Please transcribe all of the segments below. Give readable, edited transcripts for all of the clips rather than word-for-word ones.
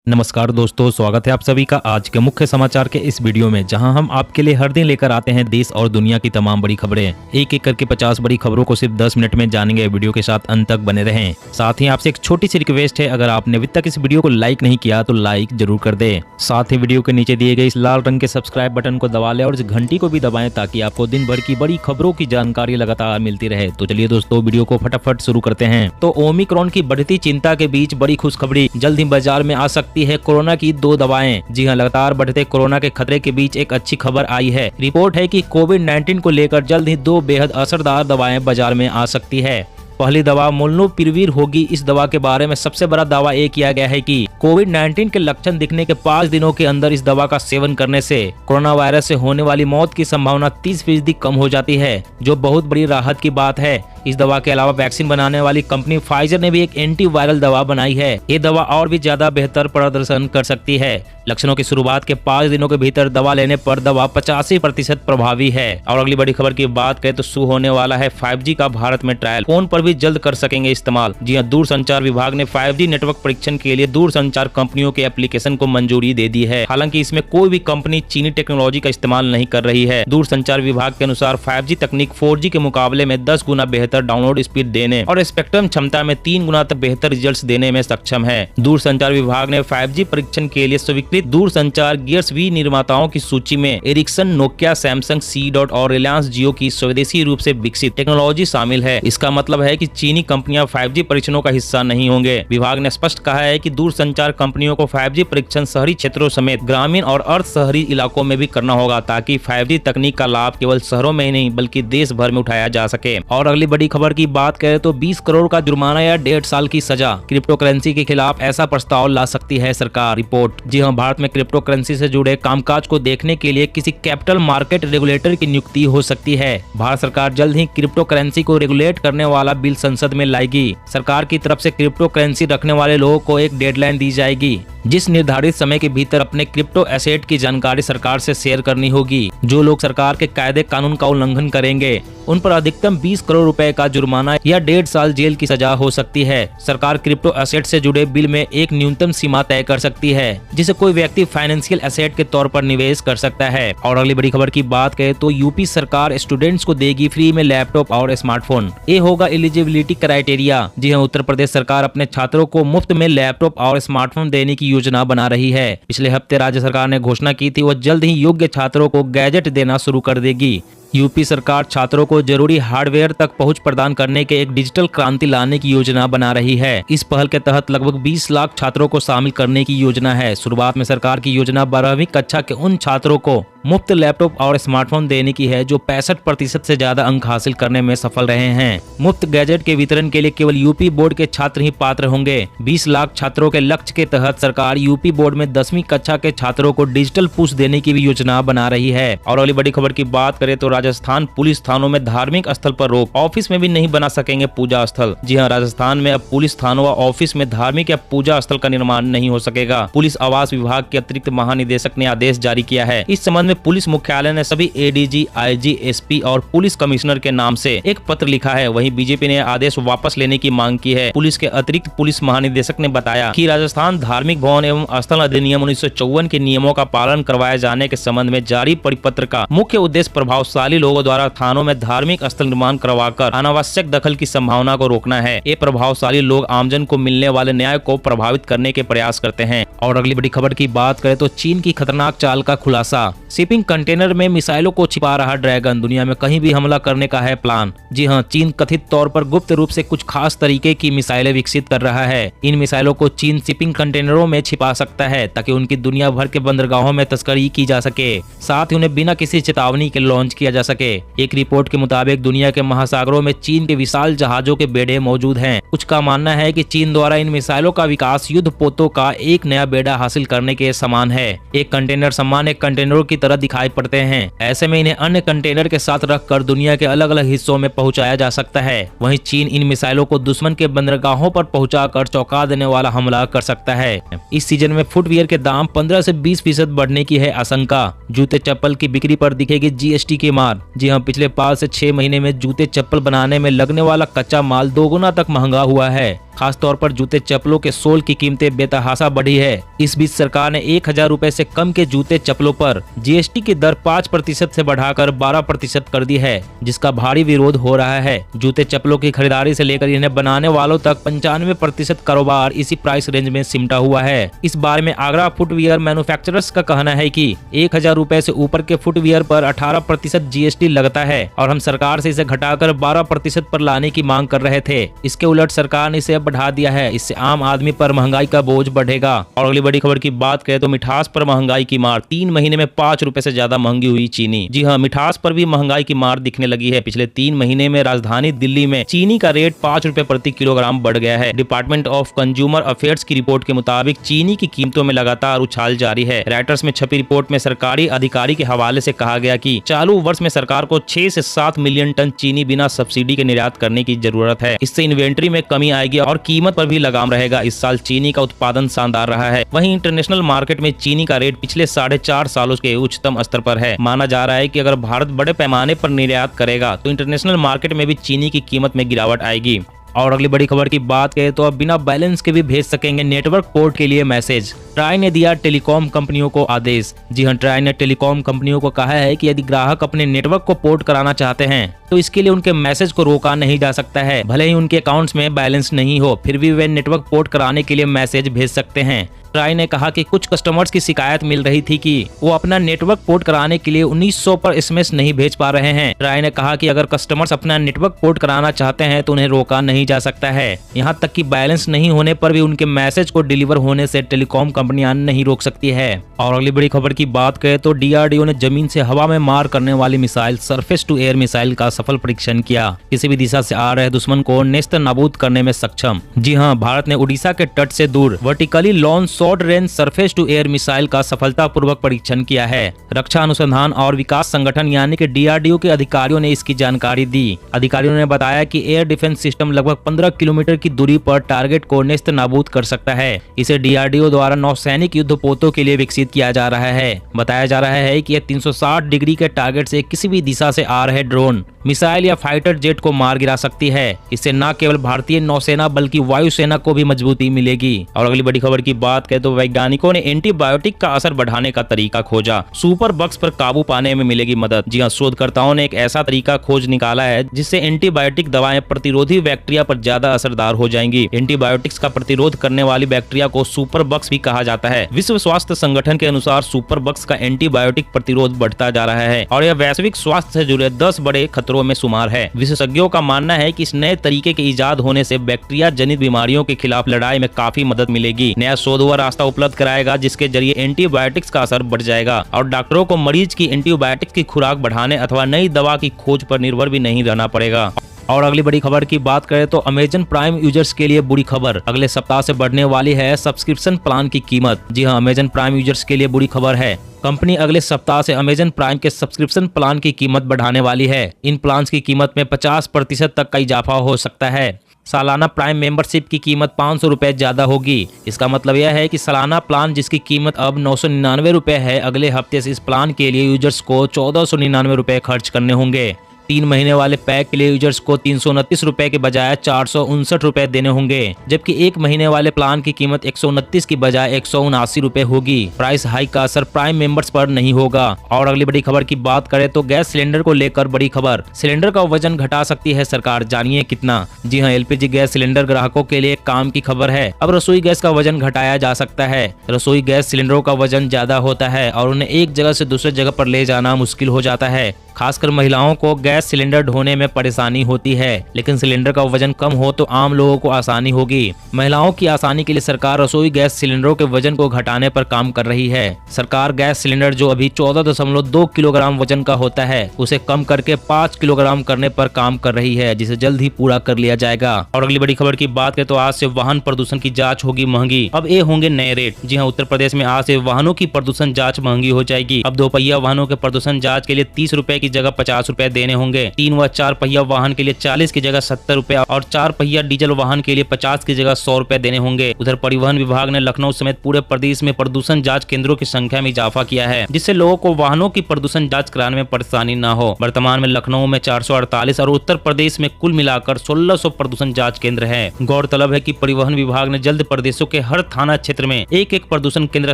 नमस्कार दोस्तों, स्वागत है आप सभी का आज के मुख्य समाचार के इस वीडियो में, जहां हम आपके लिए हर दिन लेकर आते हैं देश और दुनिया की तमाम बड़ी खबरें। एक एक करके 50 बड़ी खबरों को सिर्फ 10 मिनट में जानेंगे। वीडियो के साथ अंत तक बने रहें। साथ ही आपसे एक छोटी सी रिक्वेस्ट है, अगर आपने अभी तक इस वीडियो को लाइक नहीं किया तो लाइक जरूर कर दें। साथ ही वीडियो के नीचे दिए गए इस लाल रंग के सब्सक्राइब बटन को दबा लें और इस घंटी को भी दबाएं, ताकि आपको दिन भर की बड़ी खबरों की जानकारी लगातार मिलती रहे। तो चलिए दोस्तों, वीडियो को फटाफट शुरू करते हैं। तो ओमिक्रॉन की बढ़ती चिंता के बीच बड़ी खुशखबरी, जल्द ही बाजार में आ सकती है कोरोना की 2 दवाएं। जी हां, लगातार बढ़ते कोरोना के खतरे के बीच एक अच्छी खबर आई है। रिपोर्ट है कि कोविड-19 को लेकर जल्द ही 2 बेहद असरदार दवाएं बाजार में आ सकती है। पहली दवा मोलनुपिरवीर होगी। इस दवा के बारे में सबसे बड़ा दावा ये किया गया है कि कोविड-19 के लक्षण दिखने के 5 दिनों के अंदर इस दवा का सेवन करने से कोरोना वायरस से होने वाली मौत की संभावना 30% कम हो जाती है, जो बहुत बड़ी राहत की बात है। इस दवा के अलावा वैक्सीन बनाने वाली कंपनी फाइजर ने भी एक एंटीवायरल दवा बनाई है। ये दवा और भी ज्यादा बेहतर प्रदर्शन कर सकती है। लक्षणों की शुरुआत के 5 दिनों के भीतर दवा लेने पर दवा 85% प्रभावी है। और अगली बड़ी खबर की बात करें तो शुरू होने वाला है 5G का भारत में ट्रायल। फोन पर भी जल्द कर सकेंगे इस्तेमाल। जी हां, दूरसंचार विभाग ने 5G नेटवर्क परीक्षण के लिए दूरसंचार कंपनियों के एप्लीकेशन को मंजूरी दे दी है। हालांकि इसमें कोई भी कंपनी चीनी टेक्नोलॉजी का इस्तेमाल नहीं कर रही है। दूरसंचार विभाग के अनुसार 5G तकनीक 4G के मुकाबले में 10 गुना बेहतर डाउनलोड स्पीड देने और स्पेक्ट्रम क्षमता में 3 गुना तक बेहतर रिजल्ट्स देने में सक्षम है। दूरसंचार विभाग ने 5G परीक्षण के लिए स्वीकृत दूरसंचार गियर्स वी निर्माताओं की सूची में Ericsson, Nokia, Samsung, C DOT और रिलायंस जियो की स्वदेशी रूप से विकसित टेक्नोलॉजी शामिल है। इसका मतलब है कि चीनी कंपनियां 5G परीक्षणों का हिस्सा नहीं होंगे। विभाग ने स्पष्ट कहा है कि दूरसंचार कंपनियों को 5G परीक्षण शहरी क्षेत्रों समेत ग्रामीण और अर्ध शहरी इलाकों में भी करना होगा, ताकि 5G तकनीक का लाभ केवल शहरों में ही नहीं बल्कि देश भर में उठाया जा सके। और अगली बड़ी खबर की बात करें तो 20 करोड़ का जुर्माना या 1.5 साल की सजा, क्रिप्टो करेंसी के खिलाफ ऐसा प्रस्ताव ला सकती है सरकार। रिपोर्ट। जी हां, भारत में क्रिप्टो करेंसी से जुड़े कामकाज को देखने के लिए किसी कैपिटल मार्केट रेगुलेटर की नियुक्ति हो सकती है। भारत सरकार जल्द ही क्रिप्टो करेंसी को रेगुलेट करने वाला बिल संसद में लाएगी। सरकार की तरफ से क्रिप्टो करेंसी रखने वाले लोगों को एक डेडलाइन दी जाएगी, जिस निर्धारित समय के भीतर अपने क्रिप्टो एसेट की जानकारी सरकार से शेयर करनी होगी। जो लोग सरकार के कायदे कानून का उल्लंघन करेंगे उन पर अधिकतम 20 करोड़ रुपए का जुर्माना या 1.5 साल जेल की सजा हो सकती है। सरकार क्रिप्टो एसेट से जुड़े बिल में एक न्यूनतम सीमा तय कर सकती है, जिसे कोई व्यक्ति फाइनेंशियल एसेट के तौर पर निवेश कर सकता है। और अगली बड़ी खबर की बात करें तो यूपी सरकार स्टूडेंट्स को देगी फ्री में लैपटॉप और स्मार्टफोन। ये होगा एलिजिबिलिटी क्राइटेरिया। जी हाँ, उत्तर प्रदेश सरकार अपने छात्रों को मुफ्त में लैपटॉप और स्मार्टफोन देने की योजना बना रही है। पिछले हफ्ते राज्य सरकार ने घोषणा की थी, वह जल्द ही योग्य छात्रों को गैजेट देना शुरू कर देगी। यूपी सरकार छात्रों को जरूरी हार्डवेयर तक पहुंच प्रदान करने के एक डिजिटल क्रांति लाने की योजना बना रही है। इस पहल के तहत लगभग 20 लाख छात्रों को शामिल करने की योजना है। शुरुआत में सरकार की योजना 12वीं कक्षा के उन छात्रों को मुफ्त लैपटॉप और स्मार्टफोन देने की है जो 65% से ज्यादा अंक हासिल करने में सफल रहे हैं। मुफ्त गैजेट के वितरण के लिए केवल यूपी बोर्ड के छात्र ही पात्र होंगे। 20 लाख छात्रों के लक्ष्य के तहत सरकार यूपी बोर्ड में 10वीं कक्षा के छात्रों को डिजिटल पुश देने की भी योजना बना रही है। और अगली बड़ी खबर की बात करें तो राजस्थान पुलिस थानों में धार्मिक स्थल पर रोक, ऑफिस में भी नहीं बना सकेंगे पूजा स्थल। जी हां, राजस्थान में अब पुलिस थानों व ऑफिस में धार्मिक या पूजा स्थल का निर्माण नहीं हो सकेगा। पुलिस आवास विभाग के अतिरिक्त महानिदेशक ने आदेश जारी किया है। इस संबंध में पुलिस मुख्यालय ने सभी एडीजी, आईजी, एसपी और पुलिस कमिश्नर के नाम से एक पत्र लिखा है। वहीं बीजेपी ने आदेश वापस लेने की मांग की है। पुलिस के अतिरिक्त पुलिस महानिदेशक ने बताया कि राजस्थान धार्मिक भवन एवं स्थल अधिनियम 1954 के नियमों का पालन करवाए जाने के संबंध में जारी परिपत्र का मुख्य उद्देश्य प्रभावशाली लोगों द्वारा थानों में धार्मिक स्थल निर्माण करवाकर अनावश्यक दखल की संभावना को रोकना है। ये प्रभावशाली लोग आमजन को मिलने वाले न्याय को प्रभावित करने के प्रयास करते हैं। और अगली बड़ी खबर की बात करें तो चीन की खतरनाक चाल का खुलासा, शिपिंग कंटेनर में मिसाइलों को छिपा रहा ड्रैगन, दुनिया में कहीं भी हमला करने का है प्लान। जी हां, चीन कथित तौर पर गुप्त रूप से कुछ खास तरीके की मिसाइलें विकसित कर रहा है। इन मिसाइलों को चीन शिपिंग कंटेनरों में छिपा सकता है, ताकि उनकी दुनिया भर के बंदरगाहों में तस्करी की जा सके, साथ ही उन्हें बिना किसी चेतावनी के लॉन्च किया जा सके। एक रिपोर्ट के मुताबिक दुनिया के महासागरों में चीन के विशाल जहाजों के बेड़े मौजूद हैं। कुछ का मानना है कि चीन द्वारा इन मिसाइलों का विकास युद्ध पोतों का एक नया बेड़ा हासिल करने के समान है। एक कंटेनर सामान्य कंटेनरों की तरह दिखाई पड़ते हैं, ऐसे में इन्हें अन्य कंटेनर के साथ रखकर दुनिया के अलग अलग हिस्सों में पहुंचाया जा सकता है। वहीं चीन इन मिसाइलों को दुश्मन के बंदरगाहों पर पहुंचाकर चौंका देने वाला हमला कर सकता है। इस सीजन में फुटवियर के दाम 15 से 20% बढ़ने की है आशंका। जूते चप्पल की बिक्री पर दिखेगी जीएसटी की मार। जी हां, पिछले 5 से 6 महीने में जूते चप्पल बनाने में लगने वाला कच्चा माल 2 गुना तक महंगा हुआ है। खासतौर पर जूते चप्पलों के सोल की कीमतें बेतहाशा बढ़ी है। इस बीच सरकार ने 1000 रुपए से कम के जूते चप्पलों पर जीएसटी की दर 5% से बढ़ाकर 12% कर दी है, जिसका भारी विरोध हो रहा है। जूते चप्पलों की खरीदारी से लेकर इन्हें बनाने वालों तक 95% कारोबार इसी प्राइस रेंज में सिमटा हुआ है। इस बारे में आगरा फुटवियर मैन्युफैक्चरर्स का कहना है कि 1000 रुपए से ऊपर के फुटवियर पर 18% जीएसटी लगता है और हम सरकार से इसे घटाकर 12% पर लाने की मांग कर रहे थे। इसके उलट सरकार ने इसे बढ़ा दिया है। इससे आम आदमी पर महंगाई का बोझ बढ़ेगा। और अगली बड़ी खबर की बात करें तो मिठास पर महंगाई की मार, 3 महीने में 5 रुपए से ज्यादा महंगी हुई चीनी। जी हाँ, मिठास पर भी महंगाई की मार दिखने लगी है। पिछले 3 महीने में राजधानी दिल्ली में चीनी का रेट 5 रुपए प्रति किलोग्राम बढ़ गया है। डिपार्टमेंट ऑफ कंज्यूमर अफेयर्स की रिपोर्ट के मुताबिक चीनी की कीमतों में लगातार उछाल जारी है। राइटर्स में छपी रिपोर्ट में सरकारी अधिकारी के हवाले से कहा गया कि चालू वर्ष में सरकार को 6 से 7 मिलियन टन चीनी बिना सब्सिडी के निर्यात करने की जरूरत है। इससे इन्वेंट्री में कमी आएगी और कीमत पर भी लगाम रहेगा। इस साल चीनी का उत्पादन शानदार रहा है। वहीं इंटरनेशनल मार्केट में चीनी का रेट पिछले 4.5 सालों के उच्चतम स्तर पर है। माना जा रहा है कि अगर भारत बड़े पैमाने पर निर्यात करेगा तो इंटरनेशनल मार्केट में भी चीनी की कीमत में गिरावट आएगी। और अगली बड़ी खबर की बात करें तो अब बिना बैलेंस के भी भेज सकेंगे नेटवर्क पोर्ट के लिए मैसेज। ट्राई ने दिया टेलीकॉम कंपनियों को आदेश। जी हां, ट्राई ने टेलीकॉम कंपनियों को कहा है कि यदि ग्राहक अपने नेटवर्क को पोर्ट कराना चाहते हैं तो इसके लिए उनके मैसेज को रोका नहीं जा सकता है। भले ही उनके अकाउंट्स में बैलेंस नहीं हो, फिर भी वे नेटवर्क पोर्ट कराने के लिए मैसेज भेज सकते हैं। ट्राई ने कहा कि कुछ कस्टमर्स की शिकायत मिल रही थी कि वो अपना नेटवर्क पोर्ट कराने के लिए 1900 पर एसएमएस नहीं भेज पा रहे हैं। ट्राई ने कहा कि अगर कस्टमर्स अपना नेटवर्क पोर्ट कराना चाहते हैं तो उन्हें रोका नहीं जा सकता है। यहाँ तक कि बैलेंस नहीं होने पर भी उनके मैसेज को डिलीवर होने से टेलीकॉम कंपनियां नहीं रोक सकती है। और अगली बड़ी खबर की बात करें तो डीआरडीओ ने जमीन से हवा में मार करने वाली missile surface to air missile का सफल परीक्षण किया। किसी भी दिशा से आ रहे दुश्मन को नेस्त नाबूद करने में सक्षम। जी हाँ, भारत ने उड़ीसा के तट से दूर vertically launch short range surface to air missile का सफलतापूर्वक परीक्षण किया है। रक्षा अनुसंधान और विकास संगठन यानी कि डीआरडीओ के अधिकारियों ने इसकी जानकारी दी। अधिकारियों ने बताया कि एयर डिफेंस सिस्टम लगभग 15 किलोमीटर की दूरी पर टारगेट को नेस्त नाबूद कर सकता है। इसे डीआरडीओ द्वारा नौसैनिक युद्धपोतों के लिए विकसित किया जा रहा है। बताया जा रहा है कि यह 360 डिग्री के टारगेट से किसी भी दिशा से आ रहे ड्रोन, मिसाइल या फाइटर जेट को मार गिरा सकती है। इससे न केवल भारतीय नौसेना बल्कि वायुसेना को भी मजबूती मिलेगी। और अगली बड़ी खबर की बात करें तो वैज्ञानिकों ने एंटीबायोटिक का असर बढ़ाने का तरीका खोजा। सुपर बग्स पर काबू पाने में मिलेगी मदद। जी हां, शोधकर्ताओं ने एक ऐसा तरीका खोज निकाला है जिससे एंटीबायोटिक दवाएं प्रतिरोधी बैक्टीरिया पर ज्यादा असरदार हो जाएंगी। एंटीबायोटिक्स का प्रतिरोध करने वाली बैक्टीरिया को सुपर बग्स भी कहा जाता है। विश्व स्वास्थ्य संगठन के अनुसार सुपर बग्स का एंटीबायोटिक प्रतिरोध बढ़ता जा रहा है और यह वैश्विक स्वास्थ्य से जुड़े 10 बड़े खतरों में शुमार है। विशेषज्ञों का मानना है कि इस नए तरीके के इजाद होने से बैक्टीरिया जनित बीमारियों के खिलाफ लड़ाई में काफी मदद मिलेगी। नया शोध वह रास्ता उपलब्ध कराएगा जिसके जरिए एंटीबायोटिक्स का असर बढ़ जाएगा और डॉक्टरों को मरीज की एंटीबायोटिक्स की खुराक बढ़ाने अथवा नई दवा की खोज पर निर्भर भी नहीं रहना पड़ेगा। और अगली बड़ी खबर की बात करें तो अमेजन प्राइम यूजर्स के लिए बुरी खबर। अगले सप्ताह से बढ़ने वाली है सब्सक्रिप्शन प्लान की कीमत। जी हां, अमेजन प्राइम यूजर्स के लिए बुरी खबर है। कंपनी अगले सप्ताह से अमेजन प्राइम के सब्सक्रिप्शन प्लान की कीमत बढ़ाने वाली है। इन प्लान्स की कीमत में 50% तक का इजाफा हो सकता है। सालाना प्राइम मेंबरशिप की कीमत 500 रुपए ज्यादा होगी। इसका मतलब यह है कि सालाना प्लान जिसकी कीमत अब 999 रुपए है, अगले हफ्ते से इस प्लान के लिए यूजर्स को 1499 रुपए खर्च करने होंगे। 3 महीने वाले पैक के लिए यूजर्स को 329 रुपए के बजाय 459 रुपए देने होंगे, जबकि 1 महीने वाले प्लान की कीमत 129 की बजाय 179 रुपए होगी। प्राइस हाइक का असर प्राइम मेंबर्स पर नहीं होगा। और अगली बड़ी खबर की बात करें तो गैस सिलेंडर को लेकर बड़ी खबर। सिलेंडर का वजन घटा सकती है सरकार, जानिए कितना। जी हां, एलपीजी गैस सिलेंडर ग्राहकों के लिए काम की खबर है। अब रसोई गैस का वजन घटाया जा सकता है। रसोई गैस सिलेंडरों का वजन ज्यादा होता है और उन्हें एक जगह से दूसरे जगह पर ले जाना मुश्किल हो जाता है। खासकर महिलाओं को गैस सिलेंडर ढोने में परेशानी होती है, लेकिन सिलेंडर का वजन कम हो तो आम लोगों को आसानी होगी। महिलाओं की आसानी के लिए सरकार रसोई गैस सिलेंडरों के वजन को घटाने पर काम कर रही है। सरकार गैस सिलेंडर जो अभी 14.2 किलोग्राम वजन का होता है उसे कम करके 5 किलोग्राम करने पर काम कर रही है, जिसे जल्द ही पूरा कर लिया जाएगा। और अगली बड़ी खबर की बात करें तो आज से वाहन प्रदूषण की जाँच होगी महंगी। अब ये होंगे नए रेट। जी हाँ, उत्तर प्रदेश में आज से वाहनों की प्रदूषण जाँच महंगी हो जाएगी। अब दोपहिया वाहनों के प्रदूषण जाँच के लिए 30 रुपए की जगह 50 रुपए देने होंगे। 3 व 4 पहिया वाहन के लिए 40 की जगह 70 रुपए और 4 पहिया डीजल वाहन के लिए 50 की जगह 100 रुपए देने होंगे। उधर परिवहन विभाग ने लखनऊ समेत पूरे प्रदेश में प्रदूषण जांच केंद्रों की संख्या में इजाफा किया है, जिससे लोगों को वाहनों की प्रदूषण जांच कराने में परेशानी न हो। वर्तमान में लखनऊ में 448 और उत्तर प्रदेश में कुल मिलाकर 1600 प्रदूषण जांच केंद्र है। गौरतलब है कि परिवहन विभाग ने जल्द प्रदेशों के हर थाना क्षेत्र में एक प्रदूषण केंद्र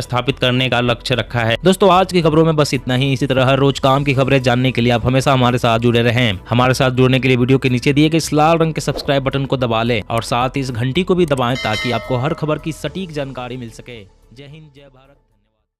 स्थापित करने का लक्ष्य रखा है। दोस्तों, आज की खबरों में बस इतना ही। इसी तरह हर रोज काम की खबरें जानने के लिए आप हमेशा हमारे साथ जुड़े रहें। हमारे साथ जुड़ने के लिए वीडियो के नीचे दिए गए इस लाल रंग के सब्सक्राइब बटन को दबा लें और साथ ही इस घंटी को भी दबाएं ताकि आपको हर खबर की सटीक जानकारी मिल सके। जय हिंद, जय भारत।